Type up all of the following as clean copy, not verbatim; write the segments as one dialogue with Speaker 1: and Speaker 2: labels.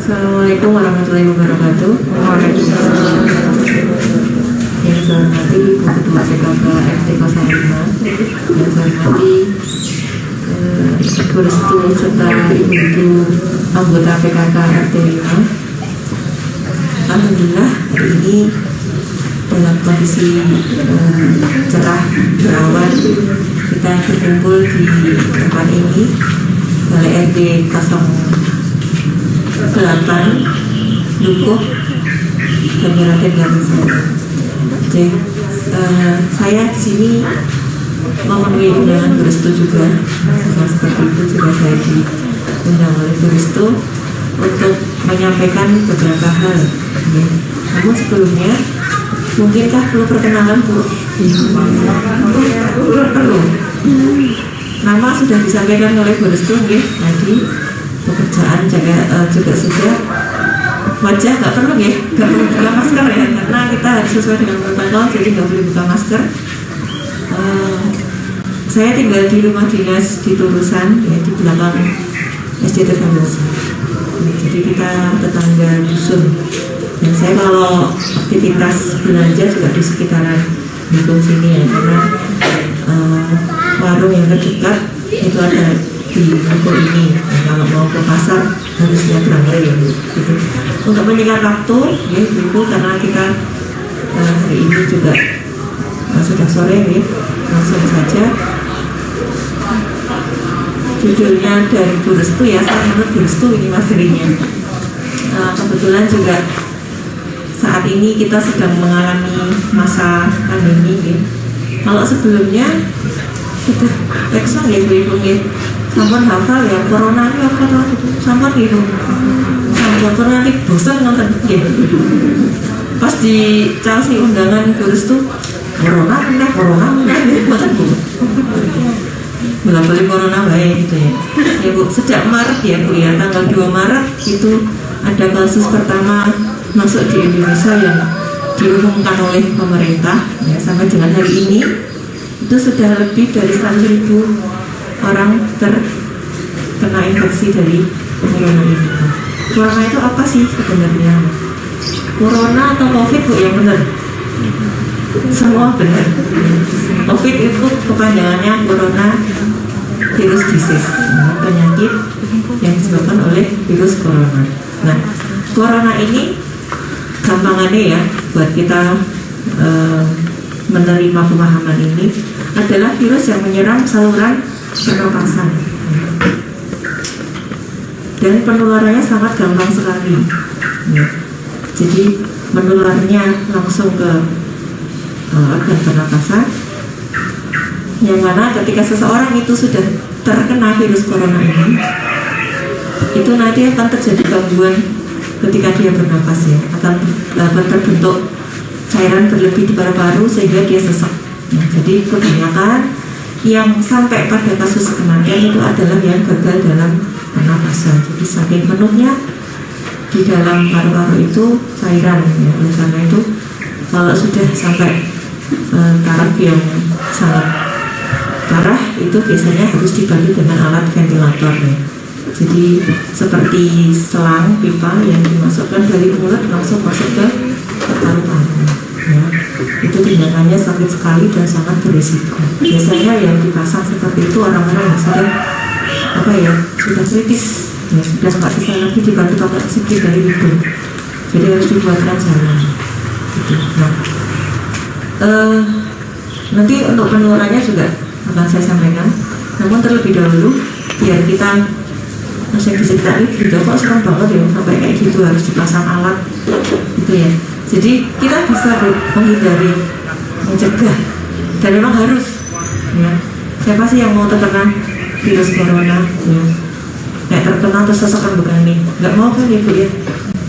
Speaker 1: Assalamualaikum warahmatullahi wabarakatuh. Waalaikumsalam. Yang saya hormati Ibu Ketua CKK FT 05, yang saya hormati Ibu Restu serta Ibu-Ibu anggota PKK FT 5. Alhamdulillah hari ini dalam kondisi cerah berawan kita berkumpul di tempat ini Balai RT 08 Dukuh Kabupaten Garusa. Saya di sini memenuhi undangan Bu Restu juga, seperti itu juga saya diundang oleh Bu Restu untuk menyampaikan beberapa hal. Namun sebelumnya, mungkinkah perlu perkenalan Bu? Perlu. Nama sudah disampaikan oleh Bu Restu tadi. Pekerjaan juga sudah. Wajah nggak perlu nggak perlu buka masker ya, karena kita harus sesuai dengan protokol, jadi nggak boleh buka masker. Saya tinggal di rumah dinas di Turusan, ya, di belakang SDT Garusa. Jadi kita tetangga dusun. Dan saya kalau aktivitas belanja juga di sekitaran dusun sini ya, karena warung yang terdekat itu ada di toko ini. Kalau mau ke pasar harus nyebrang gitu. Untuk menyingkat waktu, ya, Ibu, karena kita hari ini juga sudah sore, ya, langsung saja. Judulnya dari Bu Restu ya, saya menurut Bu Restu ini materinya. Kebetulan juga saat ini kita sedang mengalami masa pandemi, ya. Kalau sebelumnya sudah eksa ya Bu, ya. Sampun hafal ya, corona ini apa tuh? Sampun gitu. Sampun corona ini bosan nonton ya. Pas di Chelsea undangan Bu Restu, corona meneh, bosan Bu. Nggak boleh corona baik gitu ya. Ya Bu, sejak Maret ya Bu ya, tanggal 2 Maret itu ada kasus pertama masuk di Indonesia yang diumumkan oleh pemerintah ya, sampai dengan hari ini itu sudah lebih dari 100.000 orang terkena infeksi dari corona ini. Corona itu apa sih sebenarnya? Corona atau COVID Bu yang benar? Semua benar. COVID itu kepanjangannya corona virus disease, penyakit yang disebabkan oleh virus corona. Nah, corona ini gampangannya ya buat kita menerima pemahaman ini adalah virus yang menyerang saluran pernapasan dan penularannya sangat gampang sekali ya. Jadi menularnya langsung ke organ pernapasan, yang mana ketika seseorang itu sudah terkena virus corona ini, itu nanti akan terjadi gangguan ketika dia bernapas ya, akan terbentuk cairan berlebih di paru-paru sehingga dia sesak ya. Jadi kebanyakan yang sampai pada kasus kematian itu adalah yang gagal dalam pernapasan. Jadi saking penuhnya di dalam paru-paru itu cairan ya. Oleh karena itu kalau sudah sampai taraf yang sangat parah itu biasanya harus dibantu dengan alat ventilator ya. Jadi seperti selang pipa yang dimasukkan dari mulut langsung masuk ke paru-paru ya. Itu tindakannya sakit sekali dan sangat berisiko. Biasanya yang dipasang seperti itu orang-orang yang sudah sudah kritis ya, sudah nggak bisa lagi dibantu pakai oksigen dari hidung, jadi harus dibuatkan jalan gitu. Nah, nanti untuk penularannya juga akan saya sampaikan, namun terlebih dahulu biar kita masih diceritain gitu, kok serem banget ya sampai kayak gitu harus dipasang alat gitu ya. Jadi kita bisa menghindari, mencegah, dan memang harus ya. Siapa sih yang mau terkena virus corona ya? Kayak terkena terus sesakan begini, nggak mau kan ya Bu ya.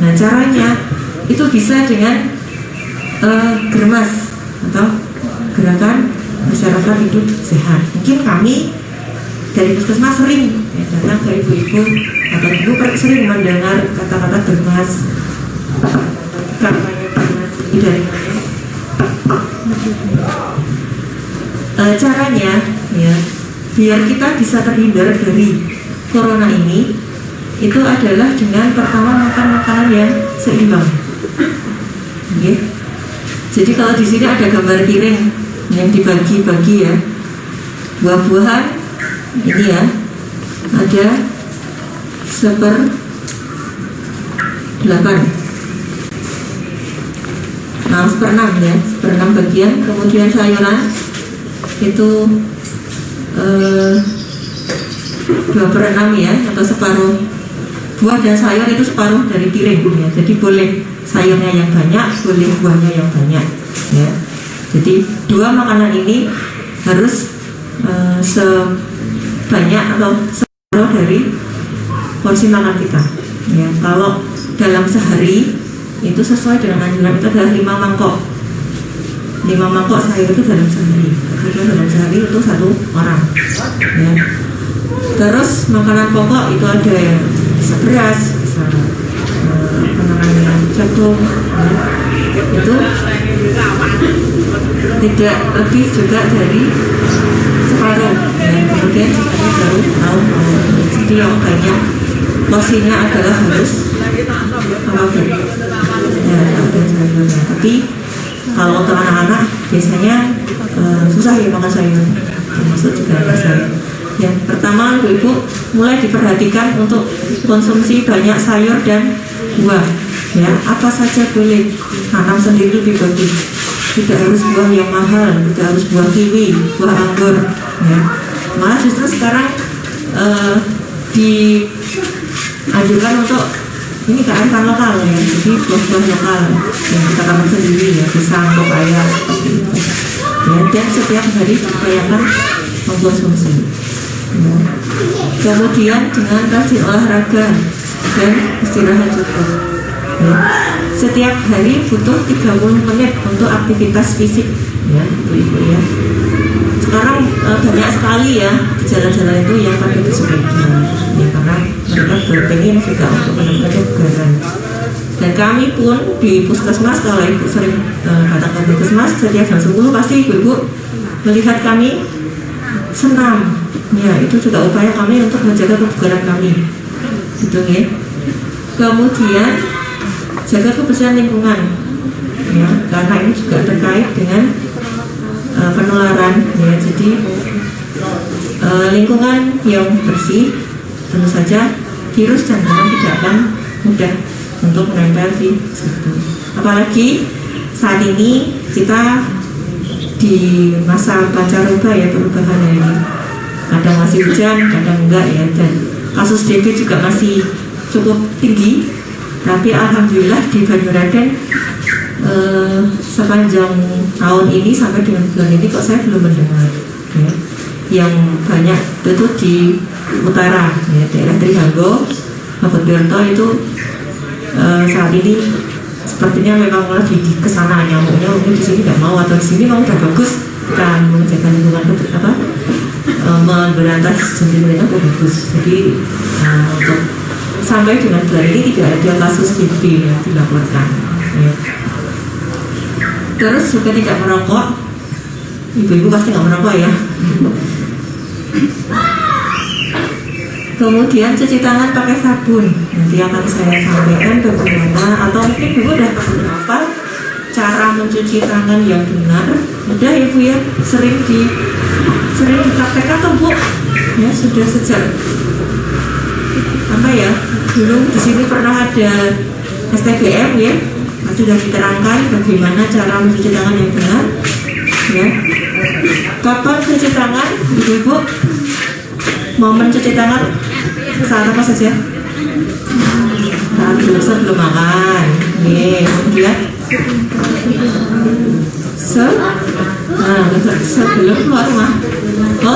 Speaker 1: Nah caranya itu bisa dengan germas atau gerakan masyarakat hidup sehat. Mungkin kami dari puskesmas sering ya, datang ke ibu-ibu atau ibu sering mendengar kata-kata germas, kampanye germas dari caranya ya biar kita bisa terhindar dari corona ini itu adalah dengan pertama makan makan yang seimbang. Okay. Jadi kalau di sini ada gambar piring yang dibagi-bagi ya, buah-buahan ini ya, ada 1/8. Nah, 1/6 ya, 1/6 bagian. Kemudian sayuran itu 2/6 ya, atau separuh. Buah dan sayur itu separuh dari piring ya. Jadi boleh sayurnya yang banyak, boleh buahnya yang banyak ya. Jadi dua makanan ini harus sebanyak atau separuh dari porsi makan kita ya. Kalau dalam sehari itu sesuai dengan anjuran itu adalah 5 mangkok. 5 mangkok sayur itu dalam sehari. Kemudian dalam sehari itu 1 orang ya. Terus makanan pokok itu ada yang bisa beras, bisa jagung ya. Itu tidak lebih juga dari separuh ya. Kemudian sisanya baru lauk. Jadi yang banyak porsinya adalah harus apa ya, dan sayurnya. Tapi kalau untuk anak-anak biasanya susah ya makan sayur, termasuk juga anak saya. Yang pertama, ibu-ibu mulai diperhatikan untuk konsumsi banyak sayur dan buah ya. Apa saja boleh, tanam sendiri lebih bagus. Tidak harus buah yang mahal, tidak harus buah kiwi, buah anggur ya. Malah justru sekarang dianjurkan untuk ini kearifan lokal ya. Jadi buah-buah lokal yang kita tanam sendiri ya, pisang, pepaya seperti itu ya. Dan setiap hari diupayakan mengkonsumsi ya. Kemudian dengan rajin olahraga dan istirahat cukup ya. Setiap hari butuh 30 menit untuk aktivitas fisik ya, ibu-ibu ya. Sekarang banyak sekali ya di jalan-jalan itu yang pakai bersepeda ya, karena mereka berpengen juga untuk menemukan kebugaran. Dan kami pun di puskesmas, kalau ibu sering datang ke puskesmas setiap jam 10 pasti ibu-ibu melihat kami senam ya. Itu juga upaya kami untuk menjaga kebugaran kami gitu ya. Kemudian jaga kebersihan lingkungan ya, karena ini juga terkait dengan penularan ya. Jadi lingkungan yang bersih tentu saja virus dan kuman tidak akan mudah untuk menempel di situ. Apalagi saat ini kita di masa pancaroba ya, perubahan ini. Kadang masih hujan, kadang enggak ya, dan kasus DB juga masih cukup tinggi. Tapi alhamdulillah di Banyuraden sepanjang tahun ini sampai dengan bulan ini kok saya belum mendengar ya. Yang banyak itu di utara ya, daerah Trihanggo, Bagot-Byorto itu saat ini sepertinya memang lagi di kesana nyamuknya. Mungkin di sini nggak mau, atau di sini mau udah bagus kan menjaga lingkungan memberantas jentik-jentiknya udah bagus. Jadi untuk sampai dengan bulan ini tidak ada kasus TB yang dilaporkan ya. Terus juga tidak merokok. Ibu-ibu pasti nggak merokok ya. Kemudian cuci tangan pakai sabun. Nanti akan saya sampaikan bagaimana, atau mungkin ibu udah apa cara mencuci tangan yang benar. Udah ibu ya, sering dipraktekkan tuh bu ya, sudah sejak apa ya, dulu di sini pernah ada STBM ya, sudah diterangkan bagaimana cara mencuci tangan yang benar ya. Kapan cuci tangan ibu-ibu? Momen cuci tangan saat apa saja? Saat sebelum makan nih, kemudian sebelum keluar rumah,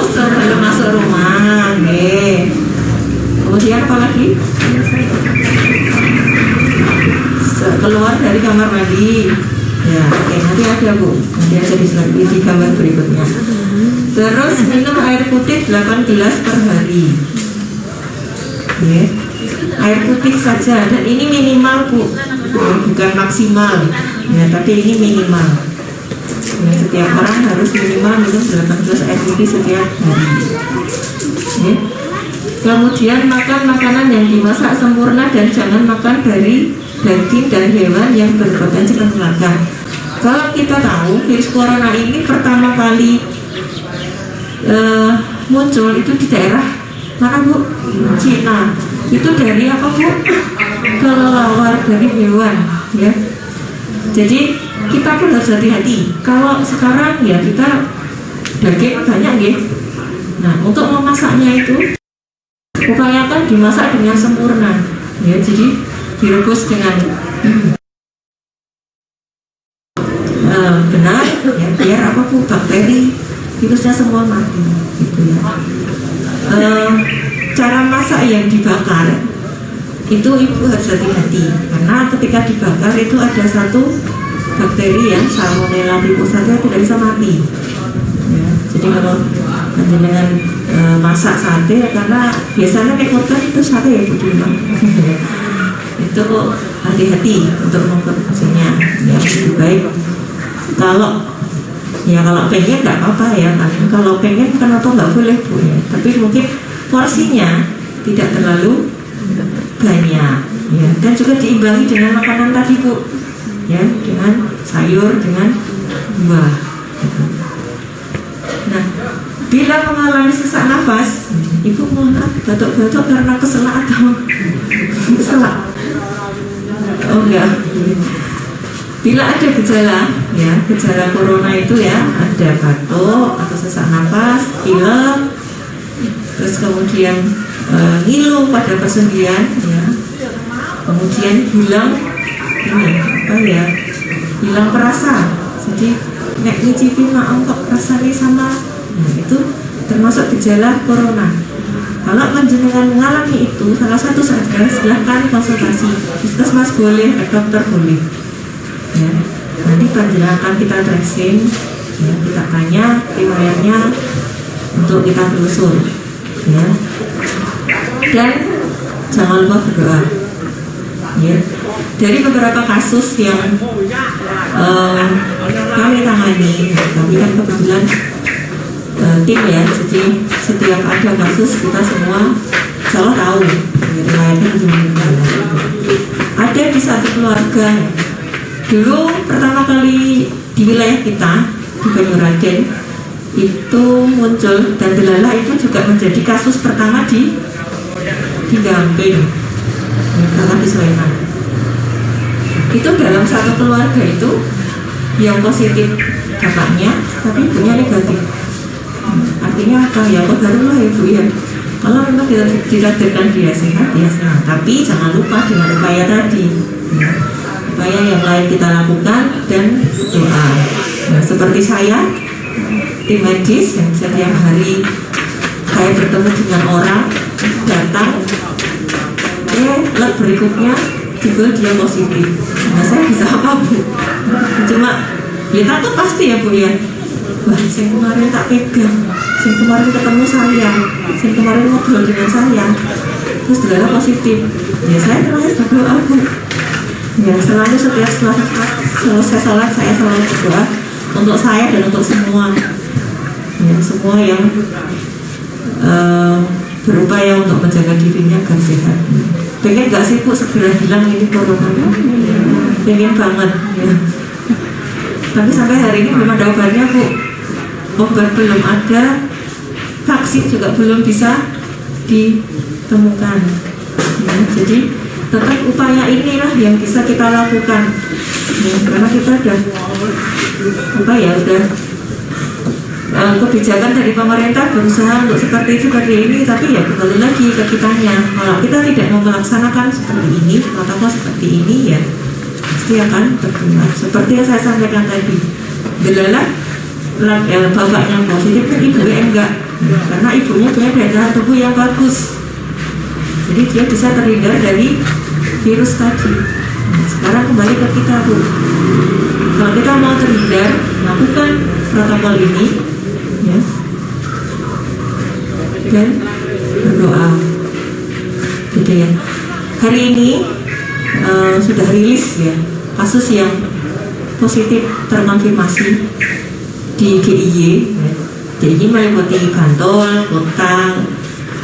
Speaker 1: sebelum masuk rumah nih. Kemudian apa lagi? Keluar dari kamar mandi ya. Oke, nanti ada bu, nanti ada di gambar berikutnya. Terus minum air putih 8 gelas per hari ya. Air putih saja, dan ini minimal bu ya, bukan maksimal ya, tapi ini minimal ya. Setiap orang harus minimal minum 8 gelas air putih setiap hari ya. Kemudian makan makanan yang dimasak sempurna dan jangan makan dari daging dan hewan yang berpotensi menularkan. Kalau kita tahu virus corona ini pertama kali muncul itu di daerah mana Bu? Cina. Itu dari apa Bu? Kelelawar dari hewan ya. Jadi kita pun harus hati-hati. Kalau sekarang ya kita daging banyak ya. Nah untuk memasaknya itu upayakan dimasak dengan sempurna ya. Jadi direbus dengan benar ya, biar apa Bu, bakteri virusnya semua mati gitu ya. Cara masak yang dibakar itu ibu harus hati-hati karena ketika dibakar itu ada satu bakteri yang Salmonella typhus itu tidak bisa mati ya. Jadi kalau dengan masak sate karena biasanya korban itu sate ya Bu di rumah itu hati-hati untuk memproduksinya ya. Lebih baik kalau pengen nggak apa-apa ya kan, kalau pengen kenapa nggak boleh Bu ya, tapi mungkin porsinya tidak terlalu banyak ya, dan juga diimbangi dengan makanan tadi Bu ya, dengan sayur, dengan buah gitu. Nah bila mengalami sesak nafas, ibu mohon maaf batuk-batuk karena keselak atau keselak? Oh enggak. Bila ada gejala ya, gejala corona itu ya, ada batuk atau sesak nafas, pilek, terus kemudian ngilu pada persendian ya, kemudian hilang ini apa ya, hilang perasa, jadi nek nyicipin maaf kok rasanya sama, nah itu termasuk gejala corona. Kalau panjenengan mengalami itu salah satu saja, silahkan konsultasi puskesmas boleh, dokter boleh ya. Nanti panjenengan akan kita tracing ya, kita tanya riwayatnya untuk kita telusur ya. Dan jangan lupa berdoa ya. Dari beberapa kasus yang kami tangani, kami kan kebetulan tim ya, jadi setiap ada kasus kita semua selalu tahu riwayatnya gimana. Ada di satu keluarga dulu pertama kali di wilayah kita di Banyuraden itu muncul, dan delala itu juga menjadi kasus pertama di Gamping karena di Sleman. Itu dalam satu keluarga itu yang positif bapaknya tapi ibunya negatif. Artinya apa ya, barulah ibu ya, kalau memang ditakdirkan dia sehat ya sehat, tapi jangan lupa dengan upaya tadi ya. Upaya yang lain kita lakukan dan doa. Nah, seperti saya tim medis yang setiap hari saya bertemu dengan orang datang lab berikutnya juga dia positif. Nah saya bisa apa Bu? Cuma ya takut pasti ya Bu ya. Wah, yang kemarin tak pegang, yang kemarin ketemu saya, yang kemarin ngobrol dengan saya, terus delala positif. Ya saya terakhir berdoa Bu. Ya selalu setiap selesai sholat saya selalu berdoa untuk saya dan untuk semua, ya semua yang berupaya untuk menjaga dirinya agar sehat. Pengen gak sih Bu segera hilang ini corona? Pengen banget ya. Tapi sampai hari ini belum ada obatnya Bu. Obat belum ada, vaksin juga belum bisa ditemukan ya, jadi tetap upaya inilah yang bisa kita lakukan ya, karena kita udah kebijakan dari pemerintah berusaha untuk seperti ini, tapi ya kembali lagi ke kitanya. Kalau kita tidak mau melaksanakan seperti ini, protokol seperti ini ya pasti akan berkembang. Seperti yang saya sampaikan tadi, delala bapaknya positif kan ibunya enggak, karena ibunya punya daya tahan tubuh yang bagus, jadi dia bisa terhindar dari virus tadi. Nah, sekarang kembali ke kita Bu, kalau kita mau terhindar, lakukan protokol ini ya, dan berdoa gitu ya. Hari ini sudah rilis ya kasus yang positif terkonfirmasi di DIY. DIY meliputi Bantul, Kota,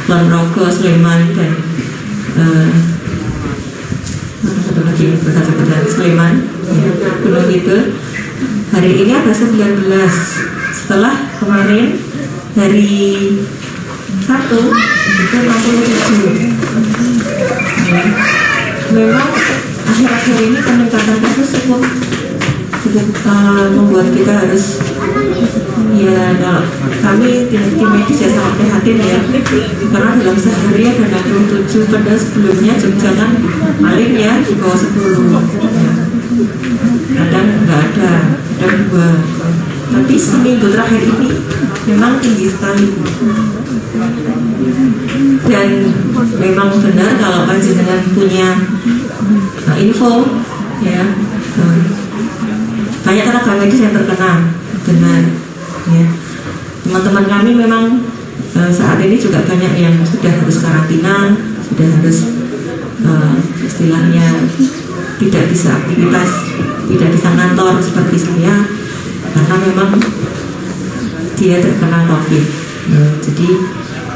Speaker 1: Ponorogo, Sleman, dan di Kota Jabatan Sleman, ya, Gunung Kidul. Hari ini ada 19, setelah kemarin hari Sabtu itu 67. Ya. Memang akhir-akhir ini peningkatan kasus cukup membuat kita harus, ya, kalau kami tim medis ya sangat prihatin ya, karena dalam sehari ada 67, padahal sebelumnya Jogja kan paling ya di bawah 10, kadang nggak ada 2, tapi seminggu terakhir ini memang tinggi sekali. Dan memang benar kalau panjenengan punya info, ya, banyak tenaga medis yang terkena, benar, ya. Teman-teman kami memang saat ini juga banyak yang sudah harus karantina, sudah harus istilahnya tidak bisa aktivitas, tidak bisa kantor seperti saya, karena memang dia terkena COVID. Jadi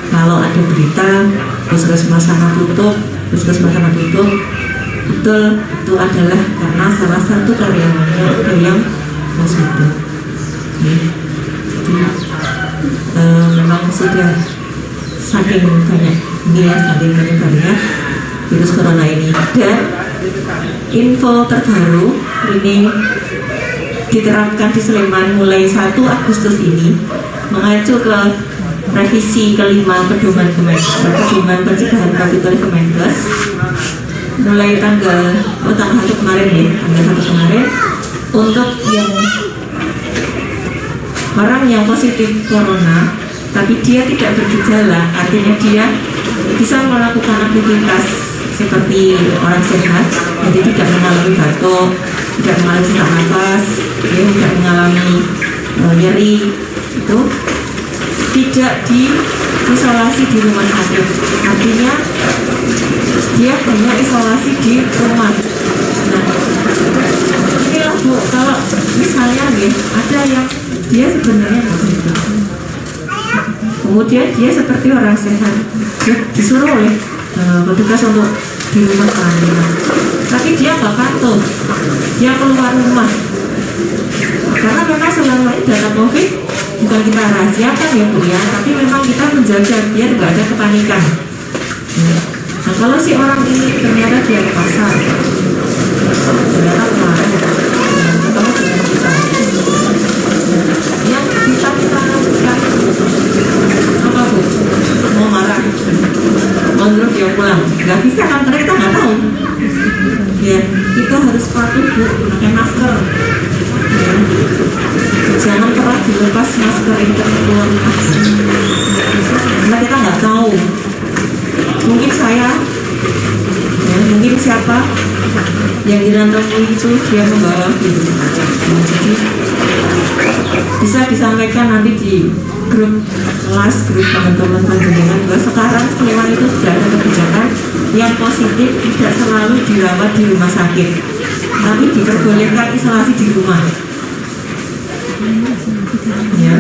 Speaker 1: kalau ada berita puskesmas sana tutup, betul itu adalah karena salah satu karyawannya ada yang positif. Jadi memang sudah saking banyak ini ya, saking menyebarnya virus corona ini. Dan info terbaru ini diterapkan di Sleman mulai 1 Agustus ini, mengacu ke revisi kelima pedoman pencegahan COVID oleh Kemenkes, mulai tanggal 1 kemarin ya, tanggal 1 kemarin, untuk yang orang yang positif corona tapi dia tidak bergejala, artinya dia bisa melakukan aktivitas seperti orang sehat, jadi tidak mengalami batuk, tidak mengalami sesak napas, dia tidak mengalami nyeri, itu tidak diisolasi di rumah sakit, artinya dia hanya isolasi di rumah. Nah, inilah Bu, kalau misalnya nih ada yang dia sebenarnya positif, kemudian dia seperti orang sehat, dia disuruh oleh petugas untuk di rumah karantina, tapi dia nggak patuh, dia keluar rumah, karena memang selama ini data COVID bukan kita rahasiakan ya Bu ya, tapi memang kita menjaga biar nggak ada kepanikan. Nah, kalau si orang ini ternyata dia ke pasar, ternyata kemarin ketemu dengan kita, yang bisa kita lakukan apa Bu? Mau marah, mau nyuruh dia pulang, nggak bisa kan, karena kita nggak tahu. Ya, kita harus patuh Bu, pakai masker. Ya. Jangan pernah dilepas masker itu keluar rumah, karena kita nggak tahu. Mungkin saya, ya, mungkin siapa yang dirantau itu dia membawa virus. Jadi bisa disampaikan nanti di grup kelas, grup teman-teman panjenengan bahwa sekarang Sleman itu sudah ada kebijakan yang positif tidak selalu dirawat di rumah sakit, tapi diperbolehkan isolasi di rumah. Ya,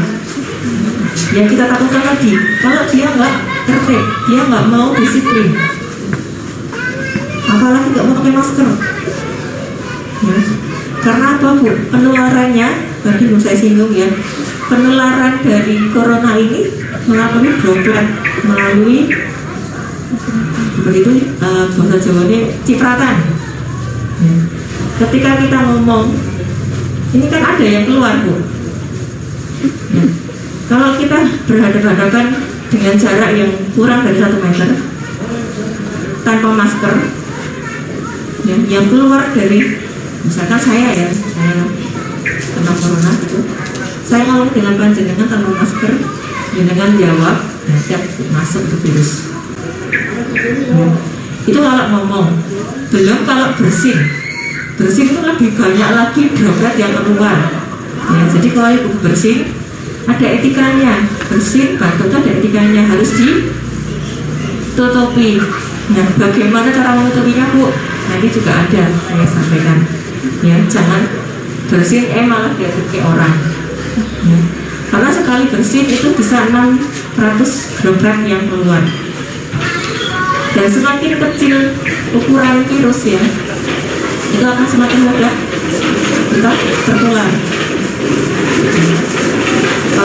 Speaker 1: yang kita takutkan lagi, kalau dia nggak tertib, dia nggak mau disiplin, apalagi nggak mau pakai masker, ya. Karena apa Bu? Penularannya, tadi belum saya singgung ya, penularan dari corona ini melalui droplet, melalui begitu bahasa Jawanya cipratan. Ya. Ketika kita ngomong, ini kan ada yang keluar Bu. Ya. Kalau kita berhadapan-hadapan dengan jarak yang kurang dari 1 meter tanpa masker, ya, yang keluar dari, misalkan saya ya, saya kena corona gitu, saya ngomong dengan panjenengan tanpa masker, panjenengan jawab, siap masuk ke virus. Ya. Itu kalau ngomong, belum kalau bersin itu lebih banyak lagi droplet yang keluar. Ya, jadi kalau ibu bersin ada etikanya, bersin batuk ada etikanya, harus ditutupi. Nah, bagaimana cara menutupinya Bu? Nanti juga ada saya sampaikan. Ya, jangan bersin malah diaduk ke orang. Ya. Karena sekali bersin itu bisa 600 droplet yang keluar. Dan semakin kecil ukuran virus ya, itu akan semakin mudah kita tertular.